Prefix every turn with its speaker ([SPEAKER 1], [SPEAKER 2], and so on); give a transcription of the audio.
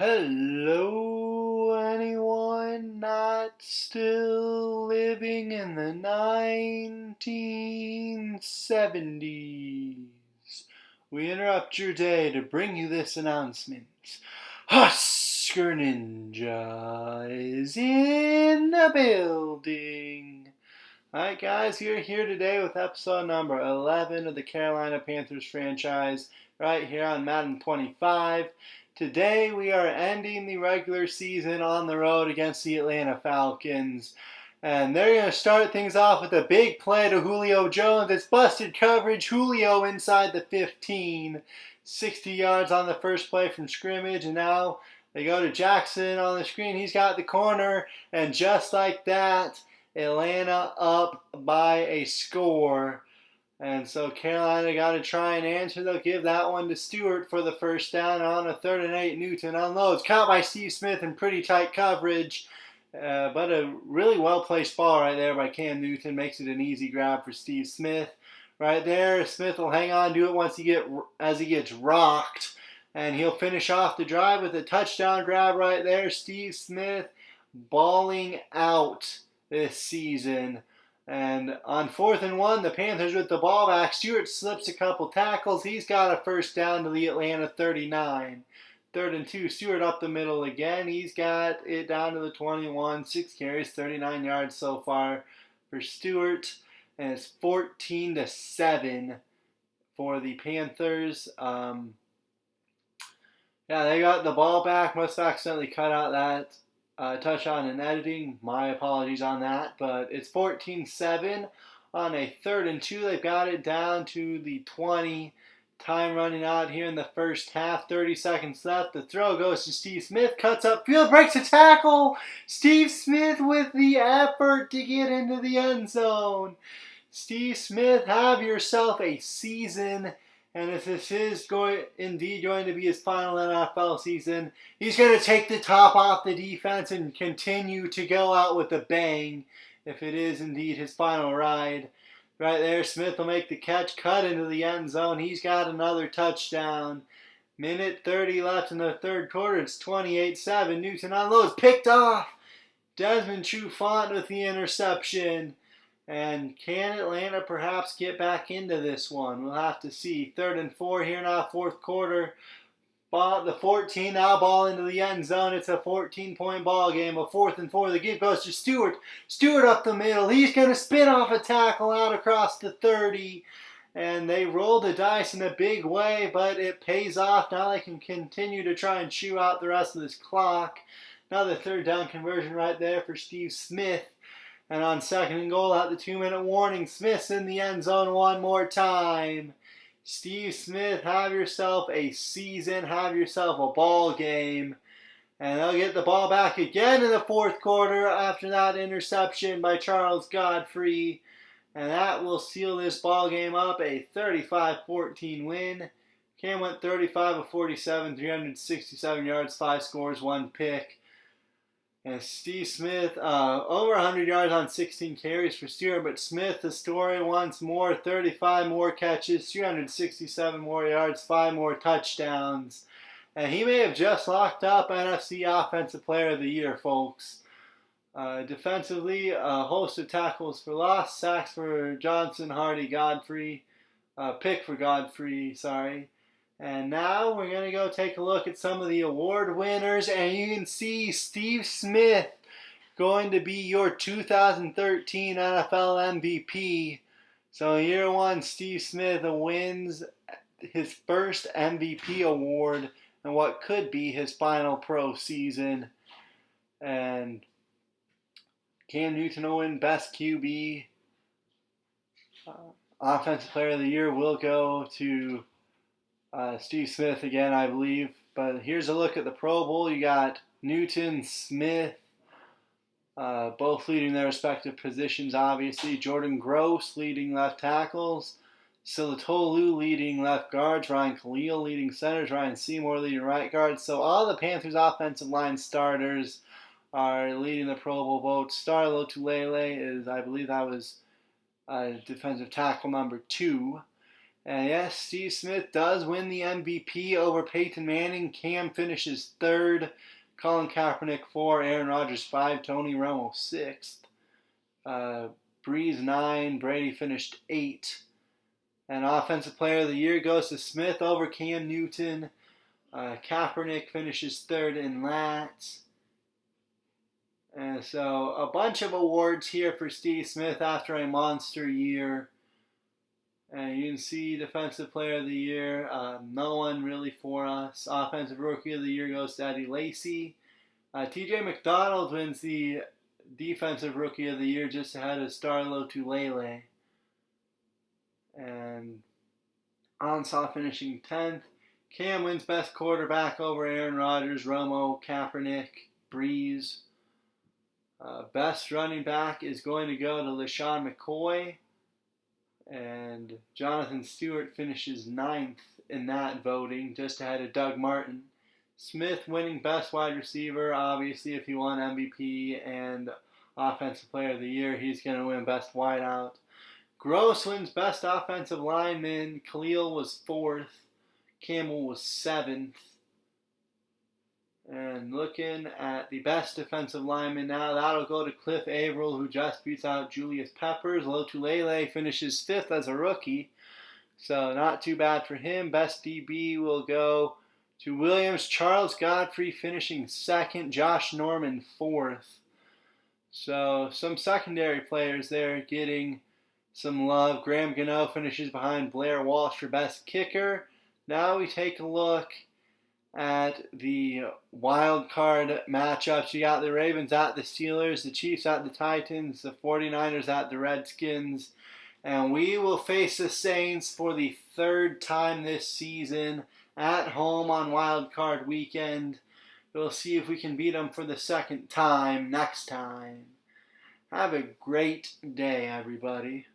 [SPEAKER 1] Hello, anyone not still living in the 1970s? We interrupt your day to bring you this announcement. Husker Ninja is in the building. Alright, guys, you're here today with episode number 11 of the Carolina Panthers franchise, right here on Madden 25. Today, we are ending the regular season on the road against the Atlanta Falcons. And they're going to start things off with a big play to Julio Jones. It's busted coverage. Julio inside the 15. 60 yards on the first play from scrimmage. And now they go to Jackson on the screen. He's got the corner. And just like that, Atlanta up by a score. And so Carolina got to try and answer. They'll give that one to Stewart for the first down. On a 3rd and 8, Newton unloads. Caught by Steve Smith in pretty tight coverage. But a really well-placed ball right there by Cam Newton. Makes it an easy grab for Steve Smith. Right there, Smith will hang on to it as he gets rocked. And he'll finish off the drive with a touchdown grab right there. Steve Smith balling out this season. And on 4th and 1, the Panthers with the ball back. Stewart slips a couple tackles. He's got a first down to the Atlanta 39. 3rd and 2, Stewart up the middle again. He's got it down to the 21. 6 carries, 39 yards so far for Stewart. And it's 14-7 for the Panthers. They got the ball back. Must have accidentally cut out that touchdown in editing. My apologies on that. But it's 14-7 on a 3rd and 2. They've got it down to the 20. Time running out here in the first half. 30 seconds left. The throw goes to Steve Smith. Cuts up field. Breaks a tackle. Steve Smith with the effort to get into the end zone. Steve Smith, have yourself a season. And if this is indeed going to be his final NFL season, he's going to take the top off the defense and continue to go out with a bang if it is indeed his final ride. Right there, Smith will make the catch, cut into the end zone. He's got another touchdown. Minute 30 left in the 3rd quarter. It's 28-7. Newton unloads, picked off. Desmond Trufant with the interception. And can Atlanta perhaps get back into this one? We'll have to see. 3rd and 4 here now, 4th quarter. The 14 now ball into the end zone. It's a 14-point ball game. A 4th and 4. The give goes to Stewart. Stewart up the middle. He's going to spin off a tackle out across the 30. And they roll the dice in a big way, but it pays off. Now they can continue to try and chew out the rest of this clock. Another 3rd down conversion right there for Steve Smith. And on 2nd and goal at the 2-minute warning, Smith's in the end zone one more time. Steve Smith, have yourself a season, have yourself a ball game. And they'll get the ball back again in the 4th quarter after that interception by Charles Godfrey. And that will seal this ball game up, a 35-14 win. Cam went 35 of 47, 367 yards, 5 scores, 1 pick. And Steve Smith, over 100 yards on 16 carries for Stewart. But Smith, the story once more, 35 more catches, 367 more yards, 5 more touchdowns. And he may have just locked up NFC Offensive Player of the Year, folks. Defensively, a host of tackles for loss, sacks for Johnson, Hardy, Godfrey, pick for Godfrey, sorry. And now we're going to go take a look at some of the award winners. And you can see Steve Smith going to be your 2013 NFL MVP. So year 1, Steve Smith wins his first MVP award and what could be his final pro season. And Cam Newton will win Best QB. Offensive Player of the Year will go to Steve Smith again, I believe. But here's a look at the Pro Bowl. You got Newton, Smith, both leading their respective positions, obviously. Jordan Gross leading left tackles. Silatolu leading left guards. Ryan Khalil leading centers. Ryan Seymour leading right guards. So all the Panthers offensive line starters are leading the Pro Bowl vote. Star Lotulelei is, I believe that was defensive tackle number 2. And yes, Steve Smith does win the MVP over Peyton Manning. Cam finishes 3rd. Colin Kaepernick 4. Aaron Rodgers 5. Tony Romo 6th. Breeze 9. Brady finished 8. And Offensive Player of the Year goes to Smith over Cam Newton. Kaepernick finishes 3rd in that. And so a bunch of awards here for Steve Smith after a monster year. And you can see Defensive Player of the Year, no one really for us. Offensive Rookie of the Year goes to Eddie Lacy. TJ McDonald wins the Defensive Rookie of the Year just ahead of Starlo Tulele. And Ansah finishing 10th. Cam wins Best Quarterback over Aaron Rodgers, Romo, Kaepernick, Breeze. Best Running Back is going to go to LaShawn McCoy. And Jonathan Stewart finishes 9th in that voting, just ahead of Doug Martin. Smith winning Best Wide Receiver, obviously if he won MVP and Offensive Player of the Year, he's going to win Best Wideout. Gross wins Best Offensive Lineman. Khalil was 4th. Campbell was 7th. And looking at the Best Defensive Lineman now, that'll go to Cliff Averill, who just beats out Julius Peppers. Lotulelei finishes 5th as a rookie, so not too bad for him. Best DB will go to Williams. Charles Godfrey finishing 2nd. Josh Norman 4th. So some secondary players there getting some love. Graham Gano finishes behind Blair Walsh for Best Kicker. Now we take a look at the wild card matchups. You got the Ravens at the Steelers, the Chiefs at the Titans, the 49ers at the Redskins, and we will face the Saints for the 3rd time this season at home on wild card weekend. We'll see if we can beat them for the 2nd time next time. Have a great day, everybody.